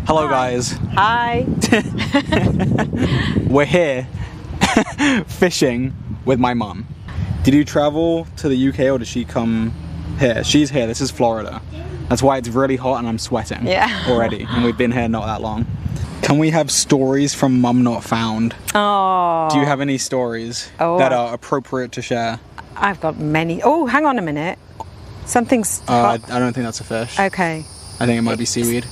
Hello guys. Hi. We're here fishing with my mum. Did you travel to the UK or did she come here? She's here. This is Florida. That's why it's really hot and I'm sweating already. And we've been here not that long. Can we have stories from Mum Not Found? Oh. Do you have any stories that are appropriate to share? I've got many. Oh, hang on a minute. Something's I don't think that's a fish. Okay. I think it might be seaweed.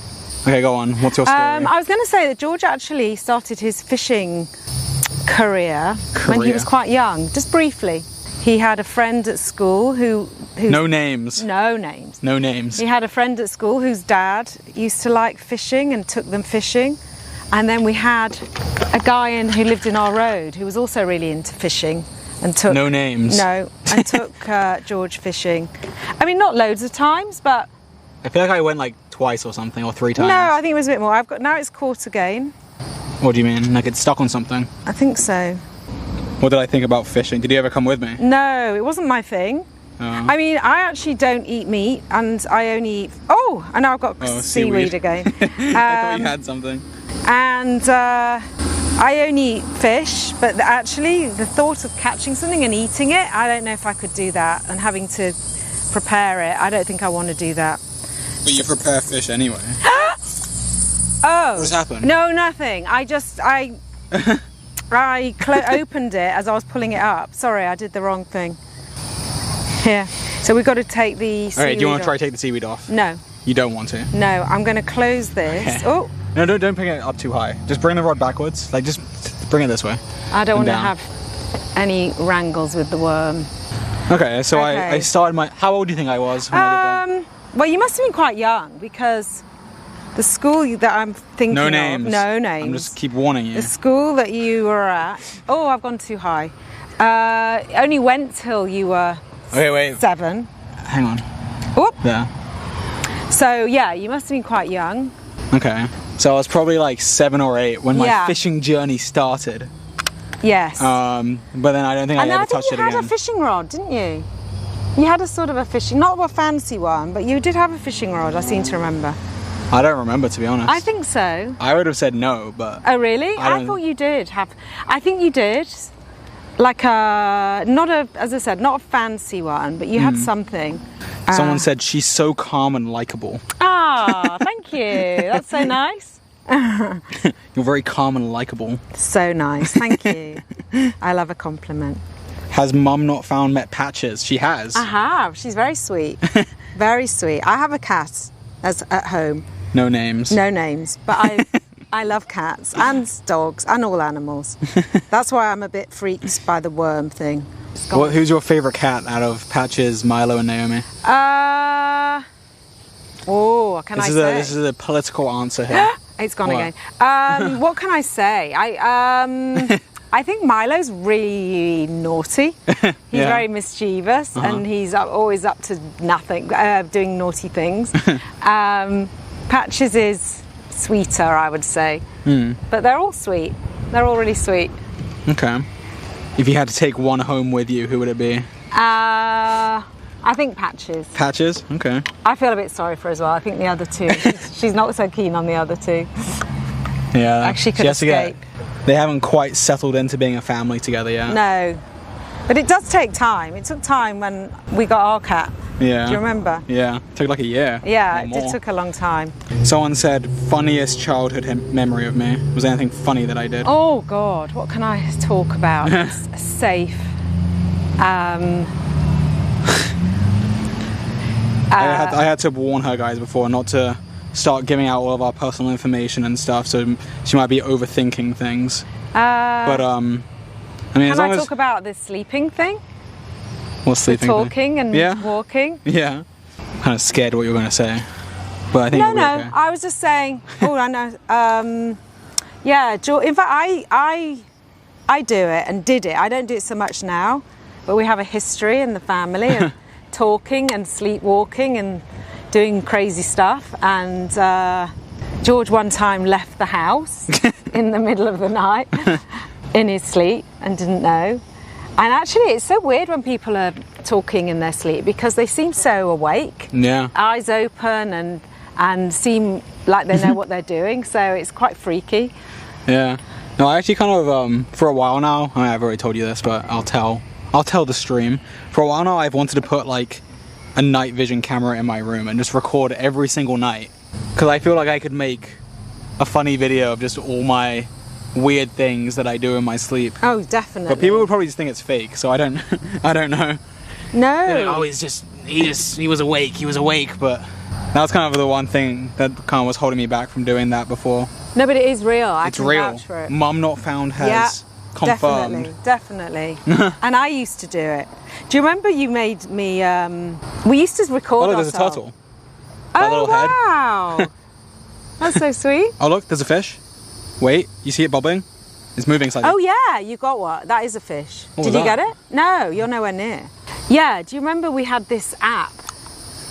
Okay, go on. What's your story? I was going to say that George actually started his fishing career when he was quite young, just briefly. He had a friend at school who... No names. No names. No names. He had a friend at school whose dad used to like fishing and took them fishing. And then we had a guy who lived in our road who was also really into fishing and took... No names. No, and took George fishing. I mean, not loads of times, but... I feel like I went like twice or something, or 3 times. No, I think it was a bit more. Now it's caught again. What do you mean? Like it's stuck on something? I think so. What did I think about fishing? Did you ever come with me? No, it wasn't my thing. I mean, I actually don't eat meat, and I only eat... Oh, and now I've got seaweed again. I thought you had something. And I only eat fish, but actually the thought of catching something and eating it, I don't know if I could do that, and having to prepare it, I don't think I want to do that. But you prepare fish anyway. Oh. What's happened? No, nothing. I opened it as I was pulling it up. Sorry, I did the wrong thing. Here. So we've got to take the seaweed Alright, do you want to try off. to take the seaweed off? No. You don't want to? No, I'm going to close this. Okay. Oh. No, don't bring it up too high. Just bring the rod backwards. Like, just bring it this way. I don't want to down. have any wrangles with the worm. Okay, so I started my... How old do you think I was when I did that? Well, you must have been quite young because the school that I'm thinking No names. of... No names. I'm just keep warning you. The school that you were at... Oh, I've gone too high. Only went till you were 7. Hang on. Whoop. There. So, yeah, you must have been quite young. Okay. So I was probably like 7 or 8 when my fishing journey started. Yes. But then I don't think I ever touched it again. And I think you had a fishing rod, didn't you? You had a sort of a fishing... Not a fancy one, but you did have a fishing rod, I seem to remember. I don't remember, to be honest. I think so. I would have said no, but... Oh, really? I thought you did have... I think you did. Like a... Not a... As I said, not a fancy one, but you had something. Someone said, she's so calm and likeable. Ah, thank you. That's so nice. You're very calm and likeable. So nice. Thank you. I love a compliment. Has Mum Not Found met Patches? She has. I have. She's very sweet. Very sweet. I have a cat at home. No names. No names. But I love cats and dogs and all animals. That's why I'm a bit freaked by the worm thing. Who's your favourite cat out of Patches, Milo and Naomi? Can I say? This is a political answer here. It's gone again. What can I say? I think Milo's really naughty. He's very mischievous and he's always up to nothing, doing naughty things. Patches is sweeter, I would say. But they're all sweet. They're all really sweet. Okay. If you had to take one home with you, who would it be? I think Patches. Patches? Okay. I feel a bit sorry for her as well. I think the other two, she's not so keen on the other two. Yeah. Like she could escape. They haven't quite settled into being a family together yet. No. But it does take time. It took time when we got our cat. Yeah. Do you remember? Yeah. It took like a year. Yeah, it took a long time. Someone said, funniest childhood memory of me. Was there anything funny that I did? Oh, God. What can I talk about? It's safe. I had to warn her guys before not to start giving out all of our personal information and stuff, so she might be overthinking things. But I mean, can I talk about this sleeping thing? What sleeping the talking thing? and walking? Yeah. I'm kind of scared what you were going to say, but I think no. Okay. I was just saying. Oh, I know. Yeah. In fact, I do it and did it. I don't do it so much now, but we have a history in the family of talking and sleepwalking and doing crazy stuff. And George one time left the house in the middle of the night in his sleep and didn't know. And actually, it's so weird when people are talking in their sleep because they seem so awake. Yeah. Eyes open and seem like they know what they're doing. So it's quite freaky. Yeah. No, I actually kind of, for a while now, I mean, I've already told you this, but I'll tell the stream. For a while now, I've wanted to put like a night vision camera in my room and just record every single night. Because I feel like I could make a funny video of just all my weird things that I do in my sleep. Oh, definitely. But people would probably just think it's fake, so I don't know. No. Oh, he was awake, but that was kind of the one thing that kind of was holding me back from doing that before. No, but it is real. It's real. Vouch for it. Mum Not Found has confirmed. Definitely. And I used to do it. Do you remember you made me, we used to record ourselves. There's a turtle. Oh, little wow. Head. That's so sweet. Oh, look, there's a fish. Wait, you see it bobbing? It's moving slightly. Oh, yeah, you got what? That is a fish. What Did you get it? No, you're nowhere near. Yeah, do you remember we had this app?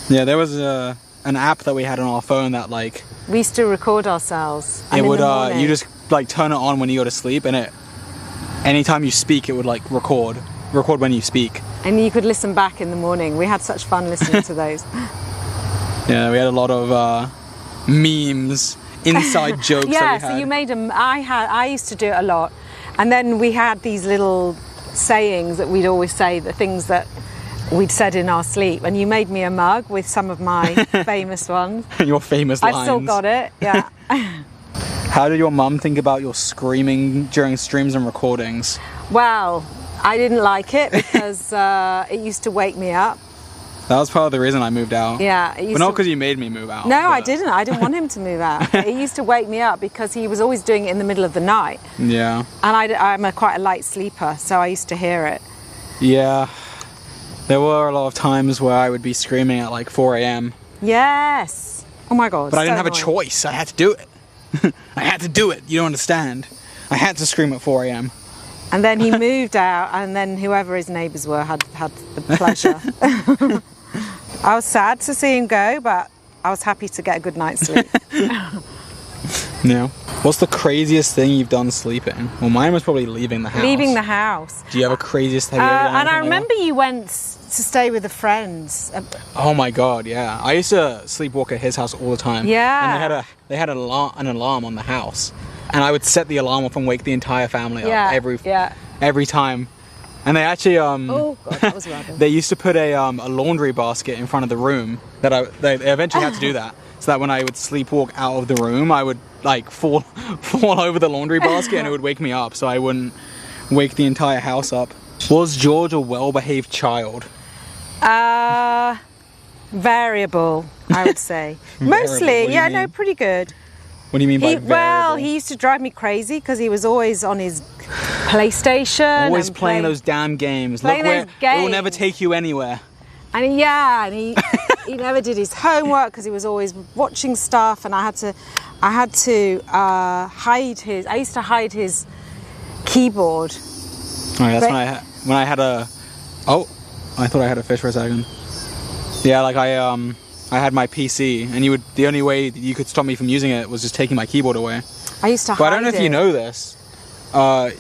Yeah, there was an app that we had on our phone that like... We used to record ourselves. It would, you just like turn it on when you go to sleep, and anytime you speak, it would like record when you speak. And you could listen back in the morning. We had such fun listening to those. Yeah, we had a lot of memes, inside jokes. Yeah, that we had. So you made them. I used to do it a lot, and then we had these little sayings that we'd always say, the things that we'd said in our sleep. And you made me a mug with some of my famous ones. Your famous lines. I still got it. Yeah. How did your mum think about your screaming during streams and recordings? Well, I didn't like it because it used to wake me up. That was part of the reason I moved out. Yeah. But not because you made me move out. No, I didn't. I didn't want him to move out. It used to wake me up because he was always doing it in the middle of the night. Yeah. And I'm quite a light sleeper, so I used to hear it. Yeah. There were a lot of times where I would be screaming at like 4 a.m. Yes. Oh my God. But I didn't have a choice. I had to do it. I had to do it. You don't understand. I had to scream at 4 a.m. And then he moved out, and then whoever his neighbours were had the pleasure. I was sad to see him go, but I was happy to get a good night's sleep. Yeah. What's the craziest thing you've done sleeping? Well, mine was probably leaving the house. Leaving the house. Do you have a craziest thing? And I remember you went to stay with a friend. Oh my God, yeah. I used to sleepwalk at his house all the time. Yeah. And they had an alarm on the house, and I would set the alarm off and wake the entire family up every time. And they actually oh God, that was rubbish. They used to put a laundry basket in front of the room they eventually had to do that, so that when I would sleepwalk out of the room, I would like fall over the laundry basket and it would wake me up, so I wouldn't wake the entire house up. Was George a well-behaved child? Variable, I would say. Mostly, yeah, no, pretty good. What do you mean by variable? Well, he used to drive me crazy because he was always on his PlayStation. Always playing those damn games. Look, it will never take you anywhere. And he never did his homework because he was always watching stuff, and I had to hide his. I used to hide his keyboard. Oh, yeah, that's when I had a. Oh, I thought I had a fish for a second. Yeah, like I had my PC, and the only way that you could stop me from using it was just taking my keyboard away. I used to hide it. But I don't know if you know this.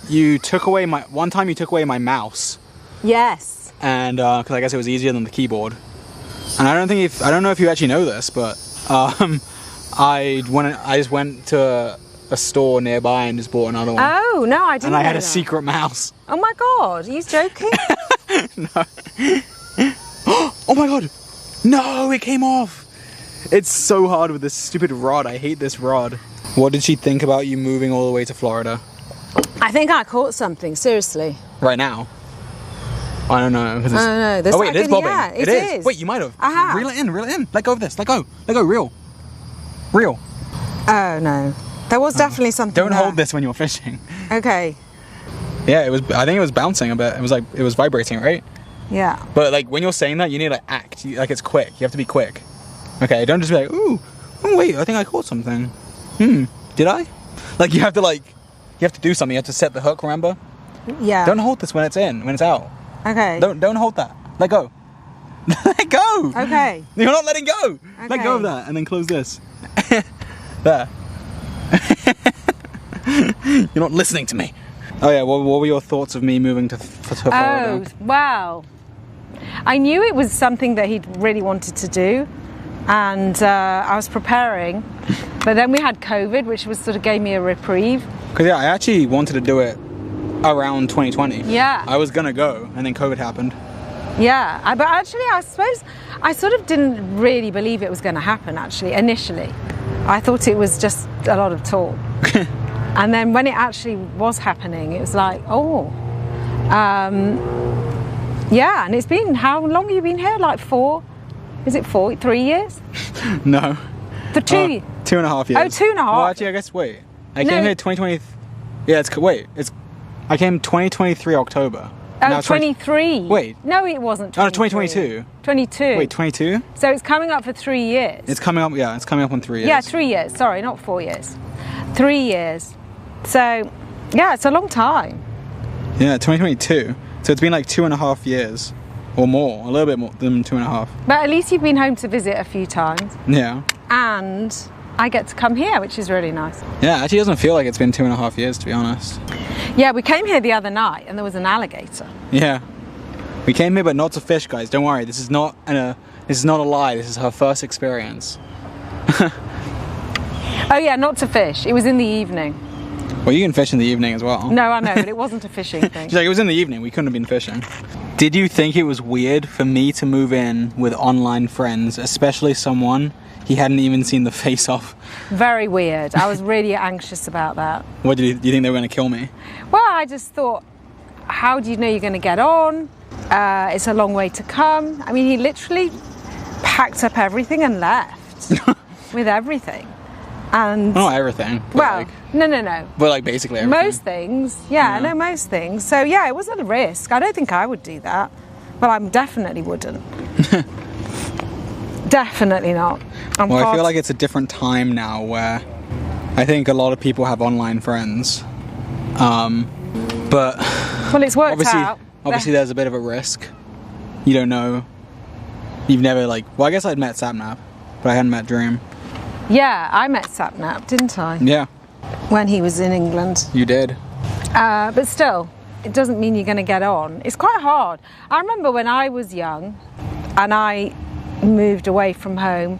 You took away one time you took away my mouse. Yes. And because I guess it was easier than the keyboard. And I don't know if you actually know this, but I just went to a store nearby and just bought another one. Oh no, I didn't. And I had a secret mouse. Oh my God, are you joking? No. Oh my God. No, it came off. It's so hard with this stupid rod. I hate this rod. What did she think about you moving all the way to Florida? I think I caught something, seriously. Right now? I don't know. I don't know. Oh wait, it is bobbing. Yeah, it is. Wait, you might have. I have. Reel it in. Let go of this. Let go, reel. Oh no. There was definitely something Don't there. hold this when you're fishing. Okay. Yeah, I think it was bouncing a bit. It was vibrating, right? Yeah. But like when you're saying that, you need to act. Like it's quick. You have to be quick. Okay, don't just be like, ooh, oh wait, I think I caught something. Did I? Like you have to do something. You have to set the hook, remember? Yeah. Don't hold this when it's out. Okay. Don't hold that. Let go. Let go. Okay. You're not letting go. Okay. Let go of that and then close this. There. You're not listening to me. Oh yeah, what were your thoughts of me moving to Florida? Oh, wow. I knew it was something that he really wanted to do, and I was preparing, But then we had COVID, which was sort of gave me a reprieve. Because yeah, I actually wanted to do it around 2020. Yeah. I was gonna go, and then COVID happened. Yeah, but actually I suppose I sort of didn't really believe it was going to happen actually, initially. I thought it was just a lot of talk. And then when it actually was happening, it was like, oh. Yeah, and it's been, how long have you been here? Like 3 years? No. For 2 years? 2.5 years. Oh, 2.5. Well, actually, I guess, wait. I came here 2020. Yeah, I came 2023 October. Oh, 23. Wait. No, it wasn't 23. Oh, 2022. 22. Wait, 22? So it's coming up for 3 years. It's coming up, yeah, it's coming up on 3 years. Yeah, 3 years. Sorry, not 4 years. 3 years. So, yeah, it's a long time. Yeah, 2022. So it's been like 2.5 years. Or more, a little bit more than 2.5. But at least you've been home to visit a few times. Yeah. And I get to come here, which is really nice. Yeah, it actually doesn't feel like it's been 2.5 years, to be honest. Yeah, we came here the other night and there was an alligator. Yeah. We came here but not to fish, guys. Don't worry, this is not a lie. This is her first experience. Oh yeah, not to fish. It was in the evening. Well, you can fish in the evening as well. No, I know, but it wasn't a fishing thing. She's like, it was in the evening. We couldn't have been fishing. Did you think it was weird for me to move in with online friends, especially someone he hadn't even seen the face of? Very weird. I was really anxious about that. What do you think they were going to kill me? Well, I just thought, how do you know you're going to get on? It's a long way to come. I mean, he literally packed up everything and left with everything. And not everything. Well, like, no. But like basically everything. Most things, yeah, I know most things. So yeah, it was a risk. I don't think I would do that. Well, I definitely wouldn't. Definitely not. Well, I feel like it's a different time now where I think a lot of people have online friends. But well, it's worked out. Obviously, there's a bit of a risk. You don't know. You've never well, I guess I'd met Sapnap, but I hadn't met Dream. Yeah, I met Sapnap, didn't I? Yeah. When he was in England. You did. But still, it doesn't mean you're going to get on. It's quite hard. I remember when I was young and I moved away from home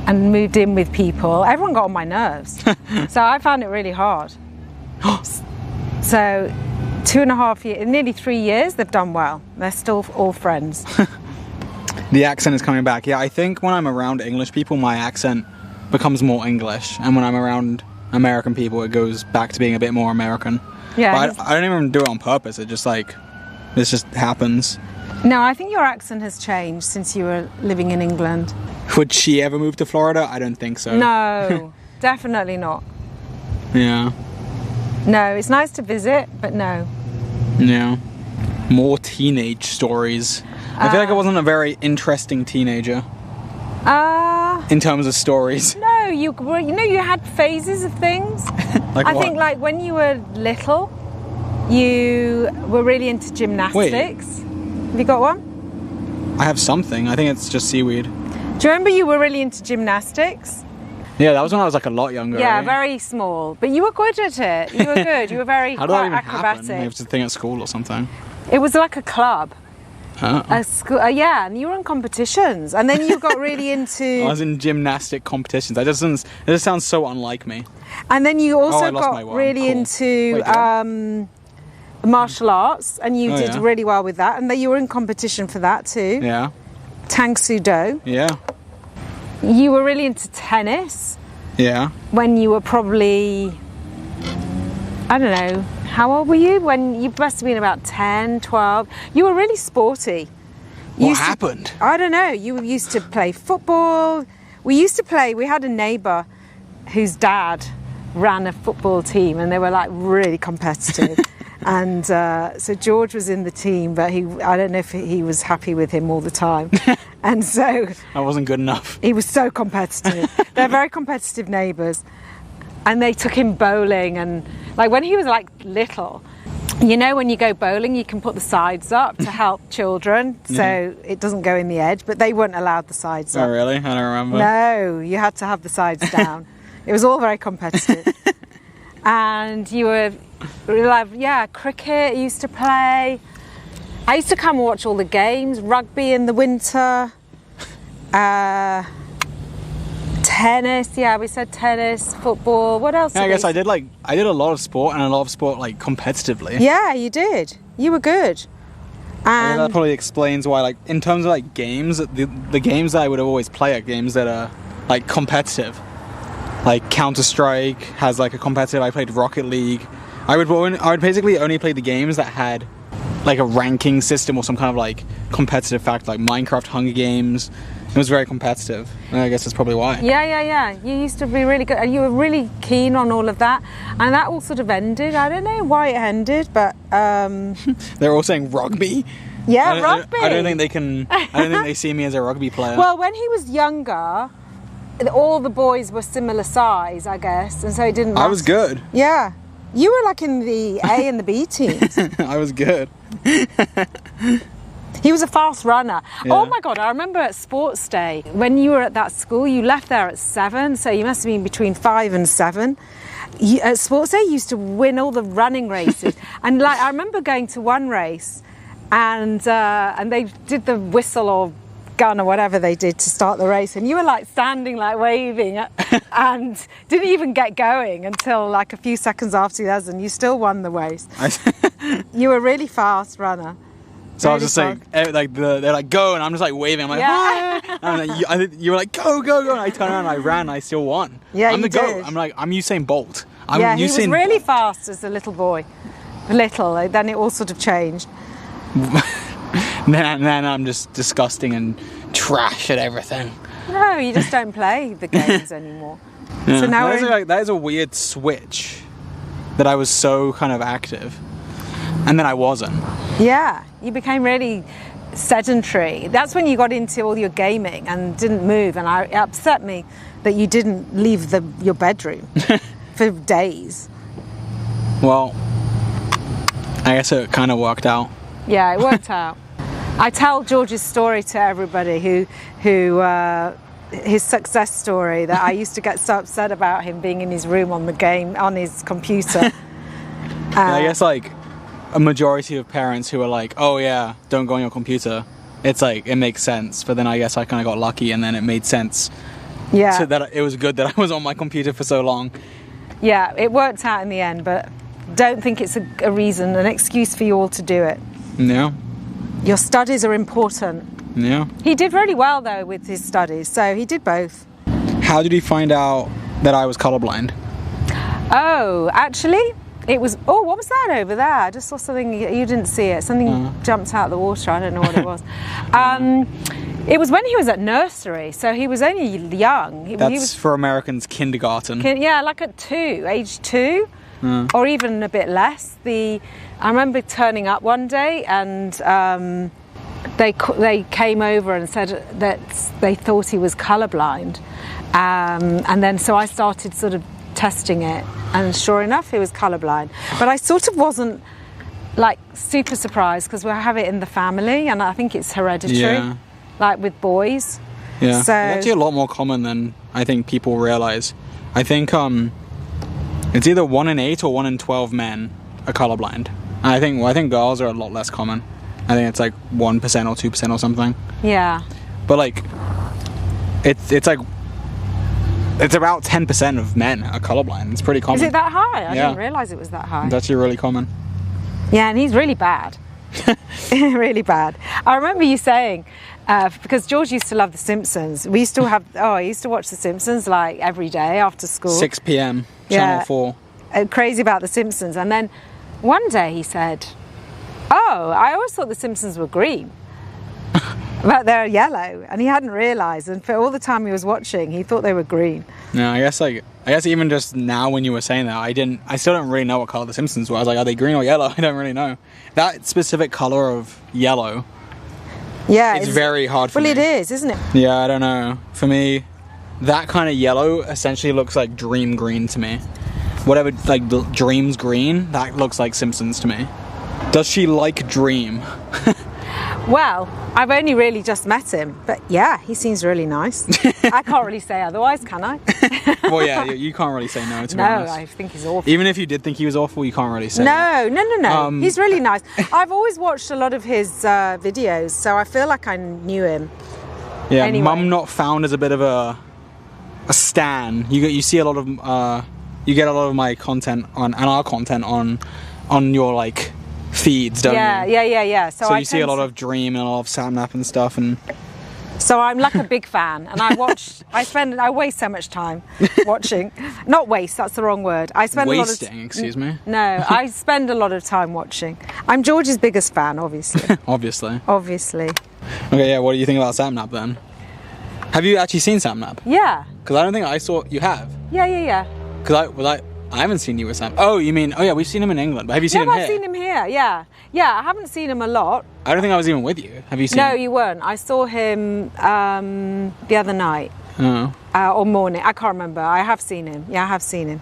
and moved in with people, everyone got on my nerves. So I found it really hard. So 2.5 years, nearly 3 years, they've done well. They're still all friends. The accent is coming back. Yeah, I think when I'm around English people, my accent becomes more English, and when I'm around American people, it goes back to being a bit more American. Yeah, I don't even do it on purpose. It just happens. No, I think your accent has changed since you were living in England. Would she ever move to Florida? I don't think so. No, definitely not. Yeah. No, it's nice to visit, but no. Yeah. More teenage stories. I feel like I wasn't a very interesting teenager. In terms of stories. No, you had phases of things. I think like when you were little, you were really into gymnastics. Wait. Have you got one? I have something. I think it's just seaweed. Do you remember you were really into gymnastics? Yeah, that was when I was like a lot younger. Yeah, right? Very small. But you were good at it. You were good. You were very How did that even acrobatic. happen? Maybe it was a thing at school or something. It was like a club. Oh. A school, yeah, and you were in competitions, and then you got really into. I was in gymnastic competitions. That just sounds so unlike me. And then you also got really cool. into martial arts, and you did really well with that. And then you were in competition for that too. Yeah. Tang Soo Do. Yeah. You were really into tennis. Yeah. When you were probably, I don't know. How old were you? When you must have been about 10, 12. You were really sporty. What happened? I don't know. You used to play football. We had a neighbour whose dad ran a football team and they were like really competitive. And so George was in the team, but I don't know if he was happy with him all the time. And so... I wasn't good enough. He was so competitive. They're very competitive neighbours. And they took him bowling, and like when he was like little, you know, when you go bowling you can put the sides up to help children so it doesn't go in the edge, but they weren't allowed the sides up. Oh really? I don't remember. No, you had to have the sides down. It was all very competitive. And you were like, cricket you used to play. I used to come and watch all the games, rugby in the winter, Tennis, yeah, we said tennis, football. What else? Yeah, I guess I did a lot of sport, and a lot of sport like competitively. Yeah, you did. You were good. And that probably explains why, like, in terms of like games, the games that I would always play are games that are like competitive. Like Counter-Strike has like a competitive. I played Rocket League. I would basically only play the games that had like a ranking system or some kind of like competitive factor, like Minecraft, Hunger Games. It was very competitive. And I guess that's probably why. Yeah. You used to be really good, and you were really keen on all of that, and that all sort of ended. I don't know why it ended, but they're all saying rugby. Yeah, rugby. I don't think they see me as a rugby player. Well, when he was younger, all the boys were similar size, I guess, and so it didn't matter. I was good. Yeah. You were like in the A and the B teams. I was good. He was a fast runner. Yeah. Oh my God, I remember at sports day, when you were at that school, you left there at 7, so you must have been between 5 and 7. At sports day, you used to win all the running races. And like, I remember going to one race, and they did the whistle or gun or whatever they did to start the race, and you were like standing like waving and didn't even get going until like a few seconds after the others, and you still won the race. You were a really fast runner. So I was just like they're like go, and I'm just like waving. I'm like, yeah. And you were like go, and I turned around, and I ran, and I still won. Yeah, I'm you the did. GOAT. I'm like, I'm Usain Bolt. He was really fast as a little boy. Then it all sort of changed. Then I'm just disgusting and trash at everything. No, you just don't play the games anymore. Yeah. So now that is a weird switch, that I was so kind of active, and then I wasn't. Yeah, you became really sedentary. That's when you got into all your gaming and didn't move, and it upset me that you didn't leave your bedroom for days. Well, I guess it kind of worked out. Yeah, it worked out. I tell George's story to everybody his success story, that I used to get so upset about him being in his room on his computer. I guess like a majority of parents who are like, oh yeah, don't go on your computer, it's like, it makes sense. But then I guess I kind of got lucky, and then it made sense. Yeah. So that it was good that I was on my computer for so long. Yeah, it worked out in the end, but don't think it's an excuse for you all to do it. Yeah. Your studies are important. Yeah. He did really well though with his studies, so he did both. How did he find out that I was colorblind? Oh, actually, it was, what was that over there? I just saw something, you didn't see it. Something jumped out of the water, I don't know what it was. It was when he was at nursery, so he was only young. That's for Americans, kindergarten. Yeah, like at age 2, or even a bit less. I remember turning up one day, and they came over and said that they thought he was colourblind, and then so I started sort of testing it, and sure enough, he was colourblind. But I sort of wasn't like super surprised, because we have it in the family, and I think it's hereditary, like with boys. Yeah, so, it's actually a lot more common than I think people realise. I think it's either 1 in 8 or 1 in 12 men are colourblind. And I think girls are a lot less common. I think it's like 1% or 2% or something. Yeah. But like, it's like, it's about 10% of men are colourblind. It's pretty common. Is it that high? I didn't realise it was that high. It's actually really common. Yeah, and he's really bad. Really bad. I remember you saying, because George used to love The Simpsons. We used to I used to watch The Simpsons like every day after school. 6 p.m. Channel 4. Crazy about The Simpsons. And then one day he said, oh, I always thought The Simpsons were green. But they're yellow, and he hadn't realised, and for all the time he was watching, he thought they were green. No, I guess even just now when you were saying that, I still don't really know what colour The Simpsons were. I was like, are they green or yellow? I don't really know. That specific colour of yellow, it's very hard for me. Well, it is, isn't it? Yeah, I don't know. For me, that kind of yellow essentially looks like dream green to me. Whatever, like Dream's green, that looks like Simpsons to me. Does she like Dream? Well, I've only really just met him, but yeah, he seems really nice. I can't really say otherwise, can I? Well, yeah, you can't really say no, to be honest. No, I think he's awful. Even if you did think he was awful, you can't really say No. He's really nice. I've always watched a lot of his videos, so I feel like I knew him. Yeah, anyway. Mum Not Found is a bit of a a stan. You see a lot of you get a lot of my content and our content on your like feeds, don't you? Yeah. So you see a lot of Dream and a lot of Sapnap and stuff, and so I'm like a big fan, and I waste so much time watching. Not waste, that's the wrong word. I spend wasting, a lot of excuse me. No, I spend a lot of time watching. I'm George's biggest fan, obviously. Obviously. Okay, yeah, what do you think about Sapnap then? Have you actually seen Sapnap? Yeah. Because I don't think I saw you have. Yeah. Because I haven't seen you with Sam. Oh, you mean? Oh yeah, we've seen him in England. But have you seen him here? I've seen him here. Yeah. I haven't seen him a lot. I don't think I was even with you. Have you seen? No, him? you weren't. I saw him the other night. Oh. Or morning. I can't remember. I have seen him. Yeah, I have seen him.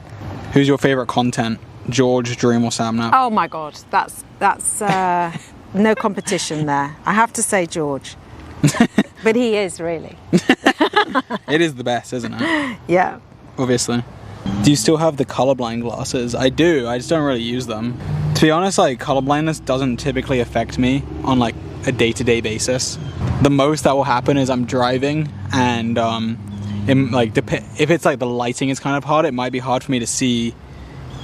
Who's your favourite content? George, Dream, or Sapnap? Oh my God, that's no competition there. I have to say George. But he is really. It is the best, isn't it? Yeah. Obviously. Do you still have the colorblind glasses? I do, I just don't really use them. To be honest, like colorblindness doesn't typically affect me on like a day-to-day basis. The most that will happen is I'm driving and if it's like the lighting is kind of hard, it might be hard for me to see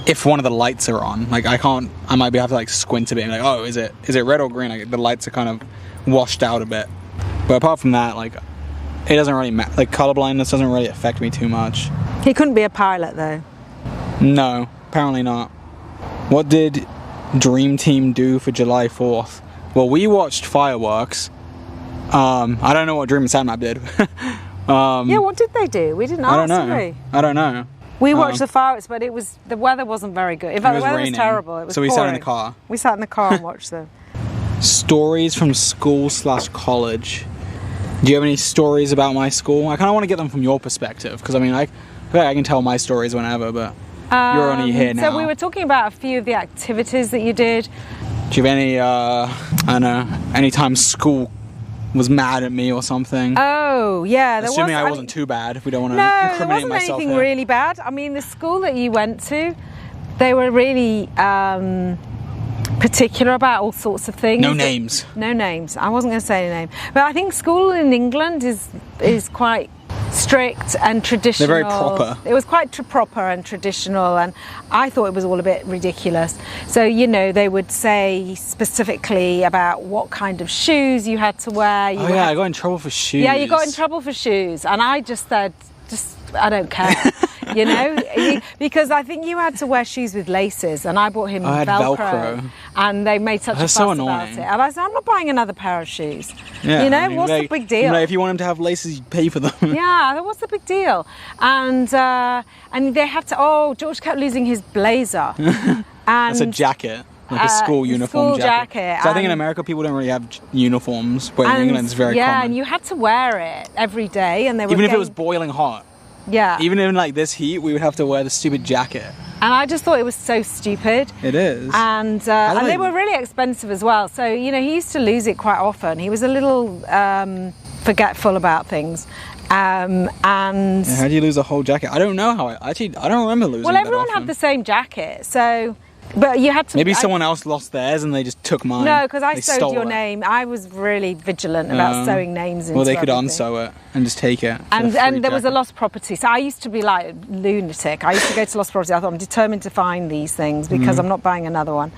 if one of the lights are on. Like I might have to like squint a bit and be like, oh, is it red or green? Like the lights are kind of washed out a bit. But apart from that, like it doesn't really matter. Like colorblindness doesn't really affect me too much. He couldn't be a pilot though. No, apparently not. What did Dream Team do for July 4th? Well, we watched fireworks. I don't know what Dream and Sapnap did. Yeah, what did they do? We didn't ask, did we? I don't know. We watched the fireworks, but the weather wasn't very good. In fact, the weather was terrible. It was so we pouring. sat in the car. We sat in the car and watched them. Stories from school/college. Do you have any stories about my school? I kind of want to get them from your perspective, because I mean, I can tell my stories whenever, but you're only here now. So we were talking about a few of the activities that you did. Do you have any, I don't know, anytime school was mad at me or something? Oh, yeah. Assuming I wasn't too bad, if we don't want to incriminate myself. No, there wasn't anything really bad. I mean, the school that you went to, they were really particular about all sorts of things. No names. No names. I wasn't going to say a name. But I think school in England is quite strict and traditional. They're very proper. It was quite proper and traditional, and I thought it was all a bit ridiculous. So, you know, they would say specifically about what kind of shoes you had to wear. I got in trouble for shoes. Yeah, you got in trouble for shoes, and I just said, I don't care. You know, because I think you had to wear shoes with laces, and I bought him Velcro, and they made such a fuss about it. And I said, I'm not buying another pair of shoes. Yeah, you know, what's the big deal? If you want him to have laces, you pay for them. Yeah, what's the big deal? And they had to. George kept losing his blazer. And that's a jacket. Like a school uniform jacket. So I think in America people don't really have uniforms, but in England it's very common. Yeah, and you had to wear it every day, and even if it was boiling hot. Yeah. Even in like this heat, we would have to wear the stupid jacket. And I just thought it was so stupid. It is. And they were really expensive as well. So, you know, he used to lose it quite often. He was a little forgetful about things. How do you lose a whole jacket? I don't know how. I don't remember losing it. Well, everyone had the same jacket, so. But you had to. Maybe someone else lost theirs and they just took mine. No, because I sewed your name. I was really vigilant about sewing names into they could unsew it and just take it. And there was a lost property. So I used to be like lunatic. I used to go to lost property. I thought I'm determined to find these things because I'm not buying another one.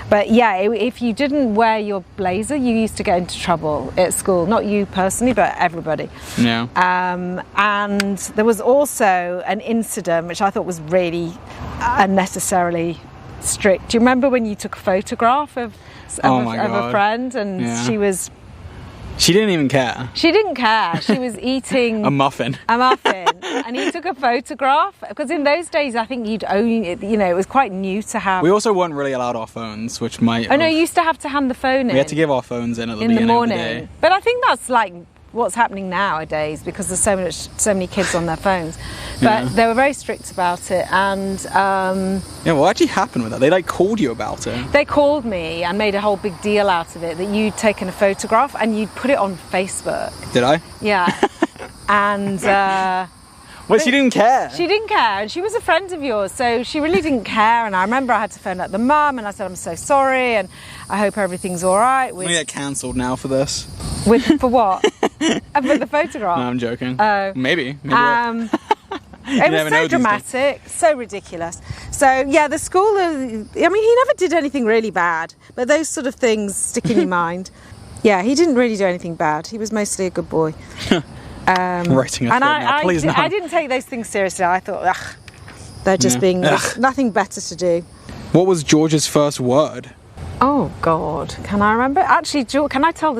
But yeah, if you didn't wear your blazer, you used to get into trouble at school. Not you personally, but everybody. Yeah. And there was also an incident which I thought was really unnecessarily strict. Do you remember when you took a photograph of a friend and she didn't even care. She didn't care. She was eating a muffin. And he took a photograph because in those days I think you'd only, you know, it was quite new to have. We also weren't really allowed our phones, which might. Oh no, you used to have to hand the phone in. We had to give our phones in at the beginning morning. Of the day. But I think that's like what's happening nowadays because there's so many kids on their phones. But they were very strict about it, and what actually happened with that? They like called you about it. They called me and made a whole big deal out of it that you'd taken a photograph and you'd put it on Facebook. Did I? Yeah. And well, she didn't care. She didn't care, and she was a friend of yours, so she really didn't care. And I remember I had to phone up the mum, and I said, I'm so sorry, and I hope everything's all right. We get cancelled now for this. For what? For the photograph? No, I'm joking. Oh. Maybe. It was so dramatic, so ridiculous. So yeah, the school, I mean, he never did anything really bad, but those sort of things stick in your mind. Yeah, he didn't really do anything bad. He was mostly a good boy. Writing a now, please no. I didn't take those things seriously. I thought, ugh, they're just being, there's nothing better to do. What was George's first word? Oh God, can I remember? Actually, George, can I tell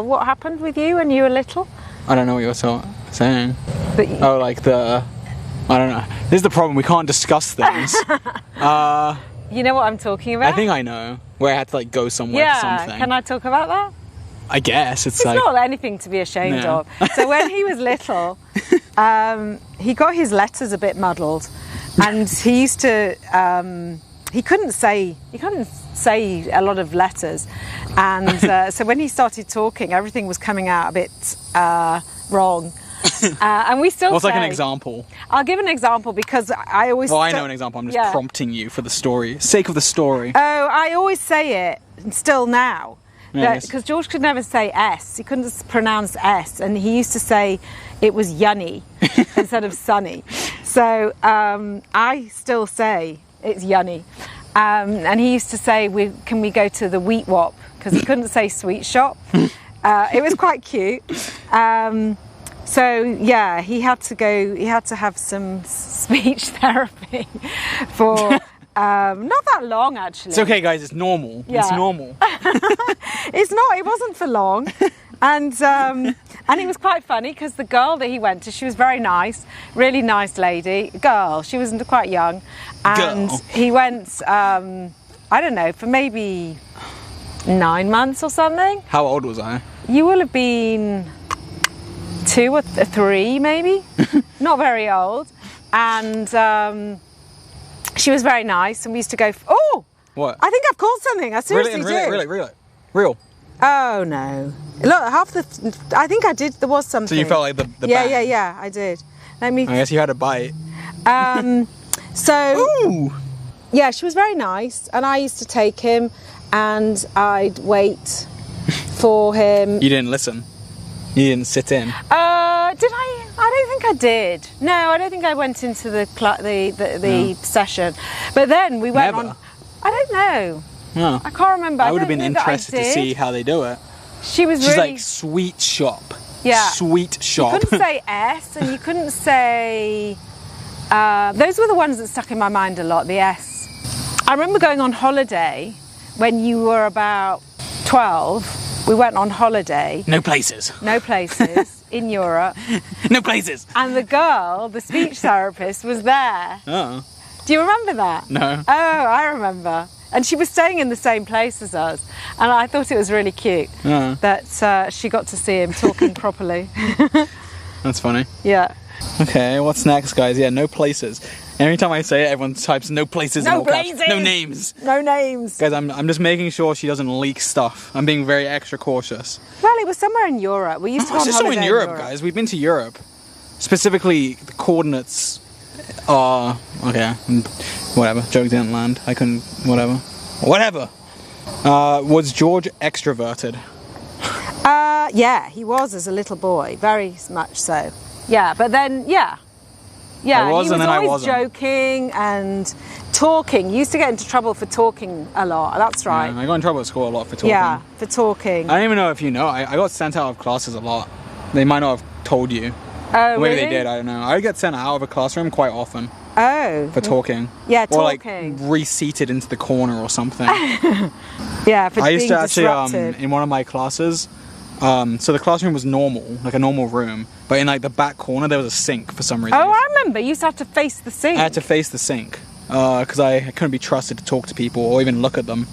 what happened with you when you were little? I don't know what you're saying. But, I don't know. This is the problem, we can't discuss things. You know what I'm talking about? I think I know. Where I had to like go somewhere for something. Yeah, can I talk about that? I guess. It's like... not anything to be ashamed of. So when he was little, he got his letters a bit muddled. And he used to... he couldn't say a lot of letters. And so when he started talking, everything was coming out a bit wrong. And we still What's like an example? I'll give an example because I always... Well, I know an example. I'm just prompting you for the story. Sake of the story. Oh, I always say it, still now. Because George could never say S. He couldn't pronounce S. And he used to say it was Yunny instead of Sunny. So I still say it's Yunny. And he used to say, can we go to the Wheat Wop? Because he couldn't say sweet shop. It was quite cute. So yeah, he had to have some speech therapy for not that long actually. It's okay guys, it's normal. Yeah. It's normal. It's not, it wasn't for long. And it was quite funny because the girl that he went to, she was very nice, really nice lady, girl, she was quite young. And he went, I don't know, for maybe 9 months or something. How old was I? You will have been 2 or 3 maybe, not very old. And she was very nice and we used to go, what? I think I've caught something, I seriously do. Really? Real? Oh no. Look, I think I did, there was something. So you felt like the Yeah, I did. I guess you had a bite. So, ooh. Yeah, she was very nice and I used to take him and I'd wait for him. You didn't listen? You didn't sit in? Did I? I don't think I did. No, I don't think I went into the session. But then we went on. I don't know. No. I can't remember. I would have been interested to see how they do it. She's really... like, sweet shop. Yeah. Sweet shop. You couldn't say S and you couldn't say... those were the ones that stuck in my mind a lot, the S. I remember going on holiday when you were about 12. We went on holiday. No places. In Europe. No places. And the girl, the speech therapist, was there. Oh. Do you remember that? No. Oh, I remember. And she was staying in the same place as us. And I thought it was really cute that she got to see him talking properly. That's funny. Yeah. Okay, what's next, guys? Yeah, no places. Every time I say it, everyone types no places in all caps. No names. No names. Guys, I'm just making sure she doesn't leak stuff. I'm being very extra cautious. Well, it was somewhere in Europe. We used to go on holiday in Europe, guys. We've been to Europe. Specifically, the coordinates are... Okay, whatever. Joke didn't land. I couldn't... Whatever. Was George extroverted? Yeah, he was as a little boy. Very much so. Yeah, but then, yeah, he was always joking and talking. He used to get into trouble for talking a lot. That's right. Yeah, I got in trouble at school a lot for talking. Yeah, for talking. I don't even know if you know. I got sent out of classes a lot. They might not have told you. Oh, maybe really? they did. I don't know. I get sent out of a classroom quite often. Oh. For talking. Yeah, talking. Or like reseated into the corner or something. Yeah, for being disruptive. I used to actually in one of my classes. So the classroom was normal, like a normal room, but in like the back corner there was a sink for some reason. Oh, I remember. You used to have to face the sink. I had to face the sink because I couldn't be trusted to talk to people or even look at them.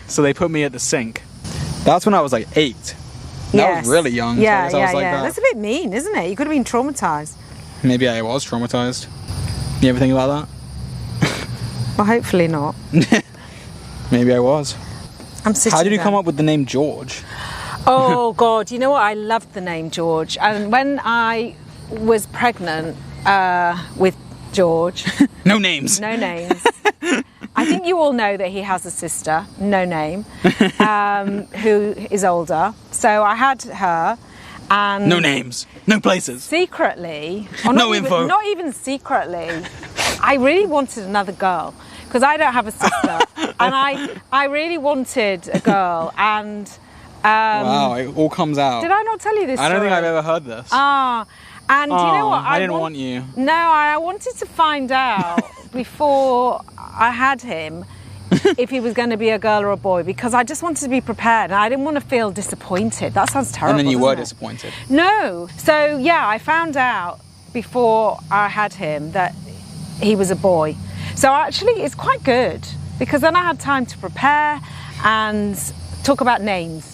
So they put me at the sink. That's when I was like 8. That was really young. Yeah, so I was like that. That's a bit mean, isn't it? You could have been traumatised. Maybe I was traumatised. You ever think about that? Well, hopefully not. Maybe I was. How did you come up with the name George? Oh God, you know what? I loved the name George. And when I was pregnant with George... No names. No names. I think you all know that he has a sister, no name, who is older. So I had her And no names, no places. Secretly, or no info. Not even secretly. I really wanted another girl because I don't have a sister, and I really wanted a girl. And wow, it all comes out. Did I not tell you this? I don't story? think I've ever heard this. And you know what? I didn't want you. No, I wanted to find out before I had him if he was going to be a girl or a boy, because I just wanted to be prepared and I didn't want to feel disappointed. That sounds terrible. And then you were it? disappointed. No. So yeah, I found out before I had him that he was a boy. So actually it's quite good because then I had time to prepare and talk about names.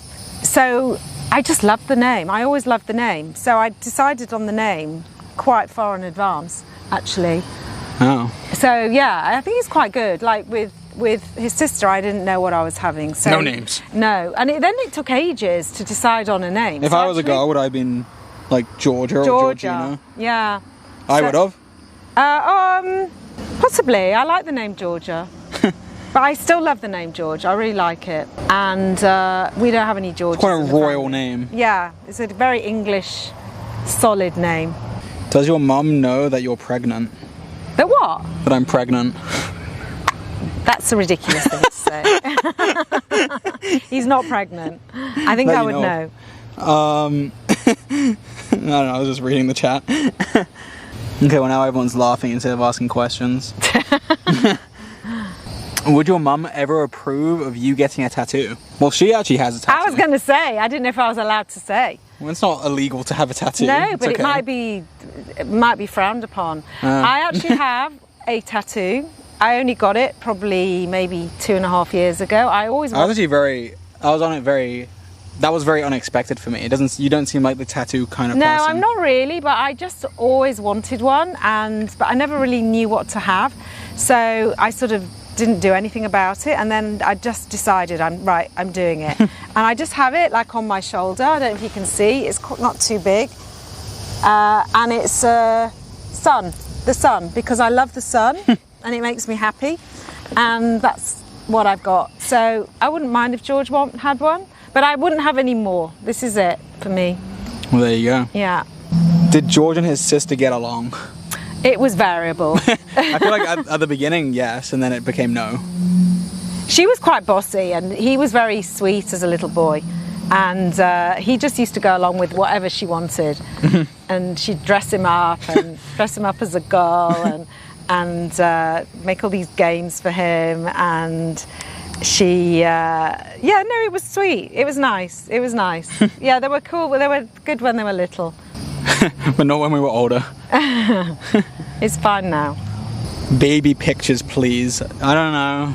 So I just loved the name. I always loved the name. So I decided on the name quite far in advance, actually. Oh. So yeah, I think it's quite good. Like with his sister, I didn't know what I was having. So no names. No, and then it took ages to decide on a name. If I was a girl, would I have been like Georgia or Georgina? Yeah. I would have. Possibly. I like the name Georgia. But I still love the name George. I really like it. And we don't have any Georges. It's quite a royal name. Yeah, it's a very English, solid name. Does your mum know that you're pregnant? That what? That I'm pregnant. That's a ridiculous thing to say. He's not pregnant. I think I would know. I don't know, I was just reading the chat. Okay, well now everyone's laughing instead of asking questions. Would your mum ever approve of you getting a tattoo? Well, she actually has a tattoo. I was going to say, I didn't know if I was allowed to say. Well, it's not illegal to have a tattoo. No, but okay. it might be frowned upon. I actually have a tattoo. I only got it probably maybe 2.5 years ago. That was very unexpected for me. You don't seem like the tattoo kind of person. No, I'm not really, but I just always wanted one, but I never really knew what to have. So I sort of didn't do anything about it, and then I just decided I'm doing it. And I just have it like on my shoulder. I don't know if you can see, it's not too big. And it's the sun, because I love the sun and it makes me happy, and that's what I've got. So I wouldn't mind if George had one, but I wouldn't have any more. This is it for me. Well, there you go. Yeah. Did George and his sister get along? It was variable. I feel like at the beginning, yes, and then it became no. She was quite bossy, and he was very sweet as a little boy. And he just used to go along with whatever she wanted. And she'd dress him up as a girl, and make all these games for him. And she, it was sweet. It was nice. Yeah, they were cool, but they were good when they were little. But not when we were older. It's fine now. Baby pictures, please. I don't know.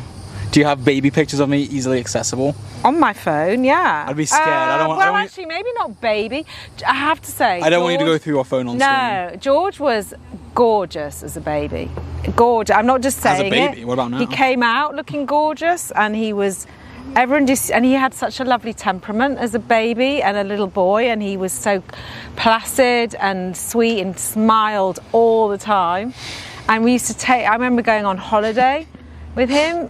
Do you have baby pictures of me easily accessible? On my phone, yeah. I'd be scared. Actually, maybe not baby. I have to say, I don't want you to go through your phone on screen. No, George was gorgeous as a baby. Gorgeous. I'm not just saying it. As a baby? What about now? He came out looking gorgeous, and he was... and he had such a lovely temperament as a baby and a little boy, and he was so placid and sweet and smiled all the time. And we used to I remember going on holiday with him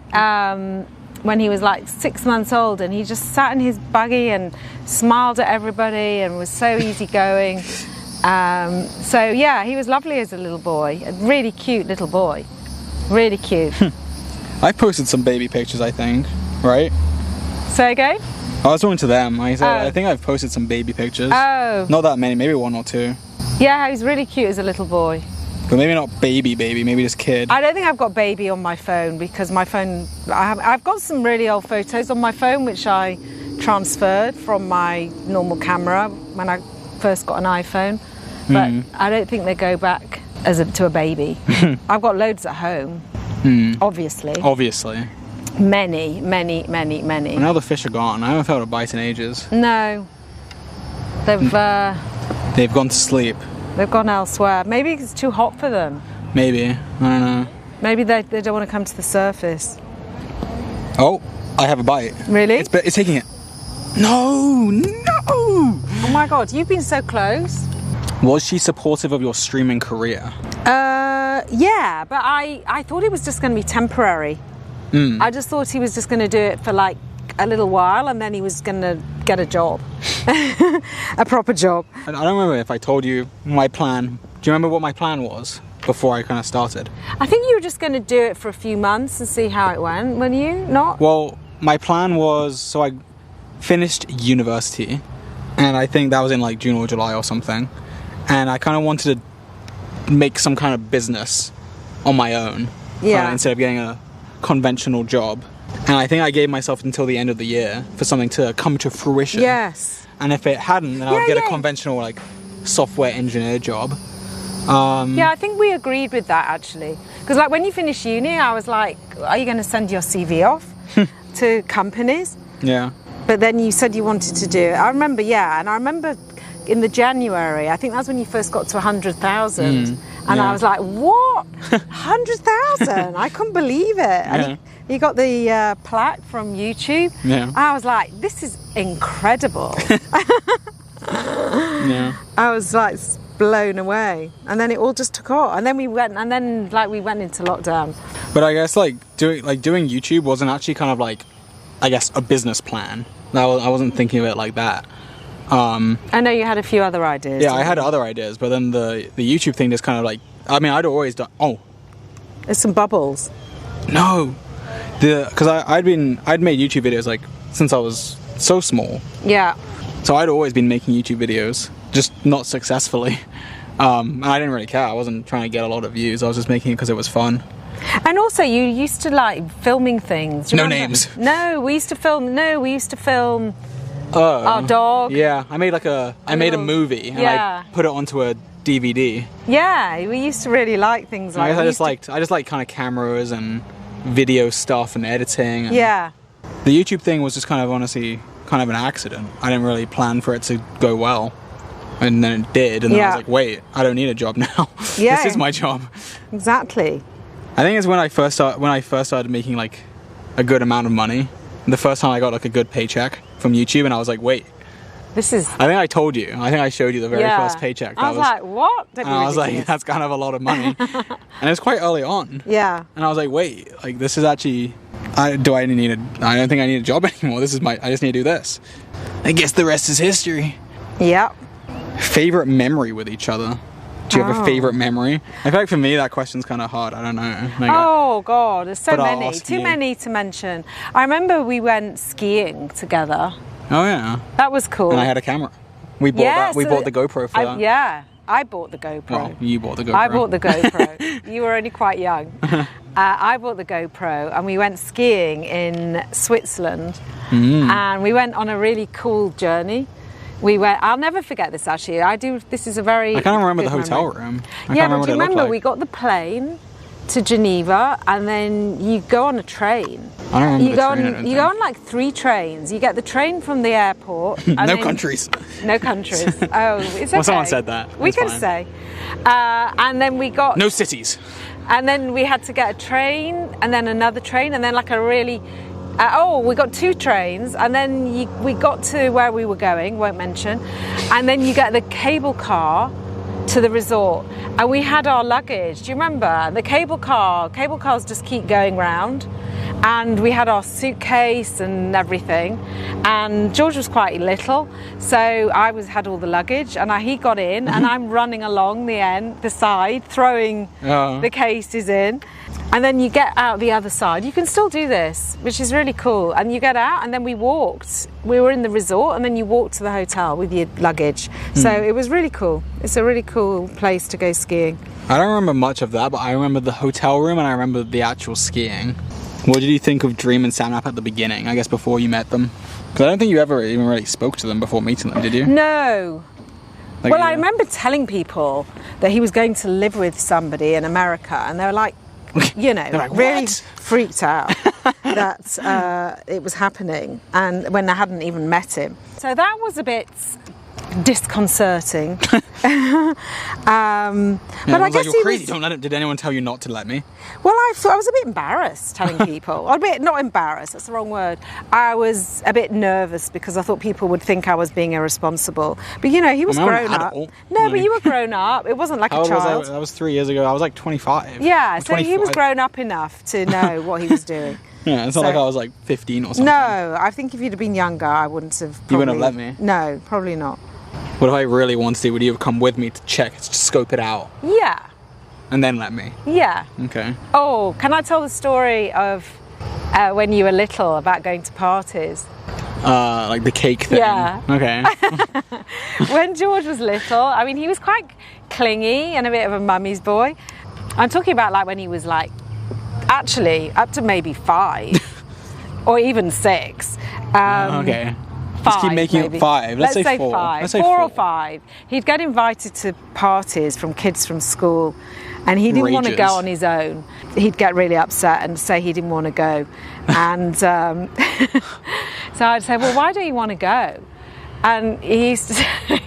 when he was like 6 months old, and he just sat in his buggy and smiled at everybody and was so easygoing. So yeah, he was lovely as a little boy, a really cute little boy, really cute. I posted some baby pictures, I think, right? Say again? I was talking to them. I think I've posted some baby pictures. Oh. Not that many, maybe 1 or 2. Yeah, he's really cute as a little boy. But maybe not baby, maybe just kid. I don't think I've got baby on my phone, because my phone, I've got some really old photos on my phone which I transferred from my normal camera when I first got an iPhone. But I don't think they go back to a baby. I've got loads at home, obviously. Obviously. Many. Well, now the fish are gone. I haven't felt a bite in ages. No. They've gone to sleep. They've gone elsewhere. Maybe it's too hot for them. Maybe. I don't know. Maybe they don't want to come to the surface. Oh, I have a bite. Really? It's taking it. No! Oh my God, you've been so close. Was she supportive of your streaming career? Yeah, but I thought it was just going to be temporary. I just thought he was just going to do it for like a little while, and then he was going to get a job. A proper job. I don't remember if I told you my plan. Do you remember what my plan was before I kind of started? I think you were just going to do it for a few months and see how it went, weren't you? Not? Well, my plan was, so I finished university, and I think that was in like June or July or something, and I kind of wanted to make some kind of business on my own, instead of getting a conventional job. And I think I gave myself until the end of the year for something to come to fruition. Yes. And if it hadn't, then I would get a conventional like software engineer job. Yeah, I think we agreed with that actually. Because like when you finish uni, I was like, are you going to send your CV off to companies? Yeah. But then you said you wanted to do it. I remember, and I remember in the January, I think that's when you first got to 100,000. And I was like, what? 100,000? I couldn't believe it. And you got the plaque from YouTube. Yeah. I was like, this is incredible. I was like blown away. And then it all just took off. And then we went into lockdown. But I guess like doing YouTube wasn't actually kind of like, I guess, a business plan. I wasn't thinking of it like that. I know you had a few other ideas. Yeah, I had other ideas, but then the YouTube thing just kind of like, I mean, I'd always done. Oh, there's some bubbles. No, because I'd made YouTube videos like since I was so small. Yeah. So I'd always been making YouTube videos, just not successfully. And I didn't really care. I wasn't trying to get a lot of views. I was just making it because it was fun. And also, you used to like filming things. No names. No, we used to film. Our dog. Yeah, I made a movie and I put it onto a DVD. Yeah, we used to really like things like that. I just like kind of cameras and video stuff and editing. And yeah. The YouTube thing was just kind of honestly kind of an accident. I didn't really plan for it to go well. And then it did, and then I was like, wait, I don't need a job now. Yeah. This is my job. Exactly. I think it's when I first started making like a good amount of money. The first time I got like a good paycheck from YouTube, and I was like, wait. This is... I think I told you. I think I showed you the very first paycheck. I was like, what? And I was like, that's kind of a lot of money. And it was quite early on. Yeah. And I was like, wait, like this is actually... I don't think I need a job anymore. I just need to do this. I guess the rest is history. Yep. Favorite memory with each other? Do you have a favorite memory? I feel like for me that question's kind of hard. I don't know. Oh God, there's so many. Too many to mention. I remember we went skiing together. Oh yeah. That was cool. And I had a camera. We bought the GoPro for that. Yeah, I bought the GoPro. Well, you bought the GoPro. I bought the GoPro. You were only quite young. I bought the GoPro and we went skiing in Switzerland. And we went on a really cool journey. I'll never forget this actually. This is a very... I can't remember the hotel room. Yeah, but do you remember we got the plane to Geneva and then you go on a train. I don't remember You go on like 3 trains. You get the train from the airport. And No countries. No countries. Oh, it's okay. Well, someone said that. We can say. And then we got... No cities. And then we had to get a train and then another train and then like a really... we got 2 trains and then we got to where we were going, won't mention, and then you get the cable car to the resort and we had our luggage. Do you remember? The cable cars just keep going round and we had our suitcase and everything and George was quite little so I had all the luggage and he got in and I'm running along the side throwing the cases in. And then you get out the other side. You can still do this, which is really cool. And you get out and then we walked. We were in the resort and then you walked to the hotel with your luggage. So it was really cool. It's a really cool place to go skiing. I don't remember much of that, but I remember the hotel room and I remember the actual skiing. What did you think of Dream and Samnap at the beginning, I guess before you met them? Because I don't think you ever even really spoke to them before meeting them, did you? No. I remember telling people that he was going to live with somebody in America and they were like, really freaked out that it was happening and when I hadn't even met him. So that was a bit disconcerting. But I guess you're crazy. Don't let him. Did anyone tell you not to let me? Well, I was a bit embarrassed telling people. Not embarrassed, that's the wrong word. I was a bit nervous because I thought people would think I was being irresponsible. But he was grown up. No, but you were grown up. It wasn't like a child. That was 3 years ago. I was like 25. Yeah, so he was grown up enough to know what he was doing. Yeah, it's not like I was like 15 or something. No, I think if you'd have been younger, I wouldn't have probably... You wouldn't have let me? No, probably not. What if I really wanted to? Would you have come with me to check, to scope it out? Yeah. And then let me? Yeah. Okay. Oh, can I tell the story of when you were little about going to parties? Like the cake thing? Yeah. Okay. When George was little, I mean, he was quite clingy and a bit of a mummy's boy. I'm talking about like when he was like, actually, up to maybe 5 or even 6. Okay. 5, Just keep making maybe. it 5. Let's say 4. 5. Let's say 4 or 5. He'd get invited to parties from kids from school, and he didn't want to go on his own. He'd get really upset and say he didn't want to go. And so I'd say, well, why don't you want to go? And he used to say,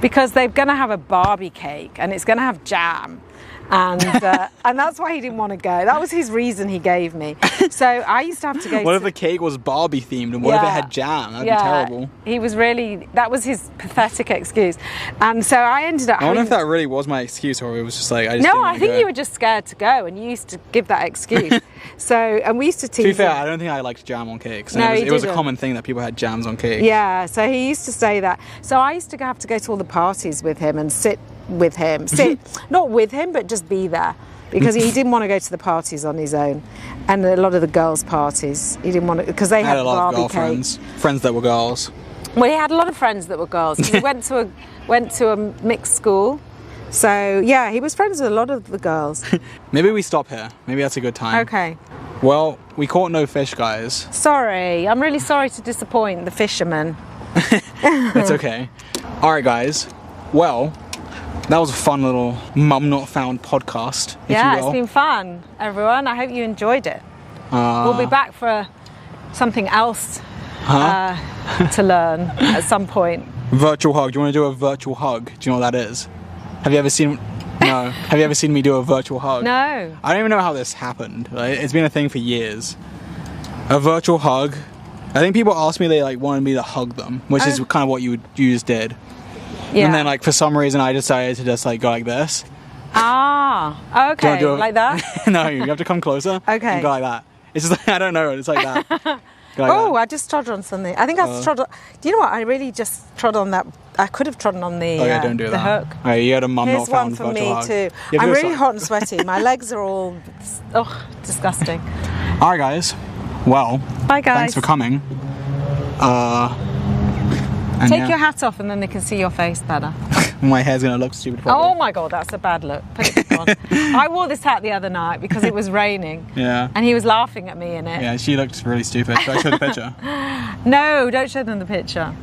because they're going to have a Barbie cake and it's going to have jam. And that's why he didn't want to go. That was his reason he gave me. So I used to have to go. What if the cake was Barbie themed and what if it had jam? That'd be terrible. He was really, that was his pathetic excuse. And so I ended up I wonder if that really was my excuse or it was just like, I just No, didn't want I to think go. you were just scared to go and you used to give that excuse. And we used to tease To be fair, him. I don't think I liked jam on cakes. No, it was a didn't. common thing that people had jams on cake. Yeah, so he used to say that. So I used to have to go to all the parties with him and sit with him. Not with him, but just be there. Because he didn't want to go to the parties on his own. And a lot of the girls' parties, he didn't want to, because they I had had a lot of Barbie girlfriends, cake. friends that were girls. Well, he had a lot of friends that were girls. He went to a mixed school. So, yeah, he was friends with a lot of the girls. Maybe we stop here. Maybe that's a good time. Okay. Well, we caught no fish, guys. Sorry. I'm really sorry to disappoint the fishermen. It's okay. All right, guys. Well, that was a fun little Mum Not Found podcast, if you will. It's been fun, everyone. I hope you enjoyed it. We'll be back for something else to learn at some point. Virtual hug. Do you want to do a virtual hug? Do you know what that is? Have you ever seen... No. Have you ever seen me do a virtual hug? No. I don't even know how this happened. Like, it's been a thing for years. A virtual hug. I think people ask me, they like wanted me to hug them, which is kind of what you just did. Yeah. And then like for some reason I decided to just like go like this. Ah, okay. Like that? No, you have to come closer. Okay. And go like that. It's just like, I don't know, it's like that. Go like Oh, that. I just trod on something. I think I trod on... Do you know what? I really just trod on that. I could have trodden on the, don't do the that. hook. Alright, you had a Mum Here's Not Found one for virtual me hug. too. You have I'm to go really hot and sweaty. My legs are all disgusting. Alright guys, well, Bye guys. thanks for coming. And Take your hat off and then they can see your face better. My hair's gonna look stupid probably. Oh my god, that's a bad look. Put it back on. I wore this hat the other night because it was raining. Yeah. And he was laughing at me in it. Yeah, she looked really stupid. Should I show the picture? No, don't show them the picture.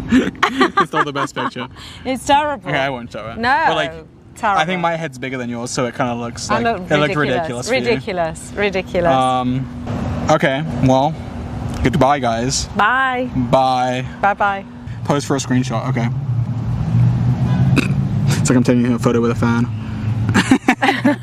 It's not the best picture. It's terrible. Okay, I won't show it. No. But like, terrible. I think my head's bigger than yours, so it kind of looks like looked it looked ridiculous. For you. Ridiculous. Okay, well, goodbye, guys. Bye. Bye. Bye. Pose for a screenshot. Okay. It's like I'm taking a photo with a fan.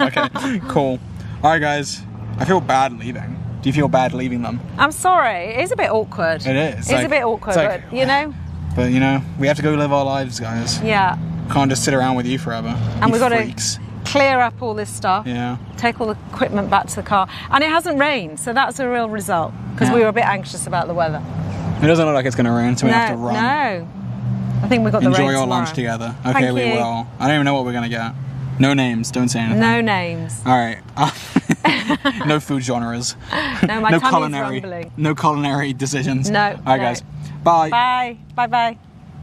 Okay, cool. All right, guys. I feel bad leaving. Do you feel bad leaving them? I'm sorry. It is a bit awkward. It is. It's a bit awkward, like, but you know. But you know, we have to go live our lives, guys. Yeah. Can't just sit around with you forever. And we've got freaks. to clear up all this stuff. Yeah. Take all the equipment back to the car. And it hasn't rained, so that's a real result. Because we were a bit anxious about the weather. It doesn't look like it's going to rain, so we have to run. No. I think we've got the rain Enjoy our tomorrow. lunch together. Okay, Thank we you. will. I don't even know what we're going to get. No names. Don't say anything. No names. All right. No food genres. No, my tummy's rumbling. No culinary decisions. No. All right, guys. Bye. Bye. Bye-bye.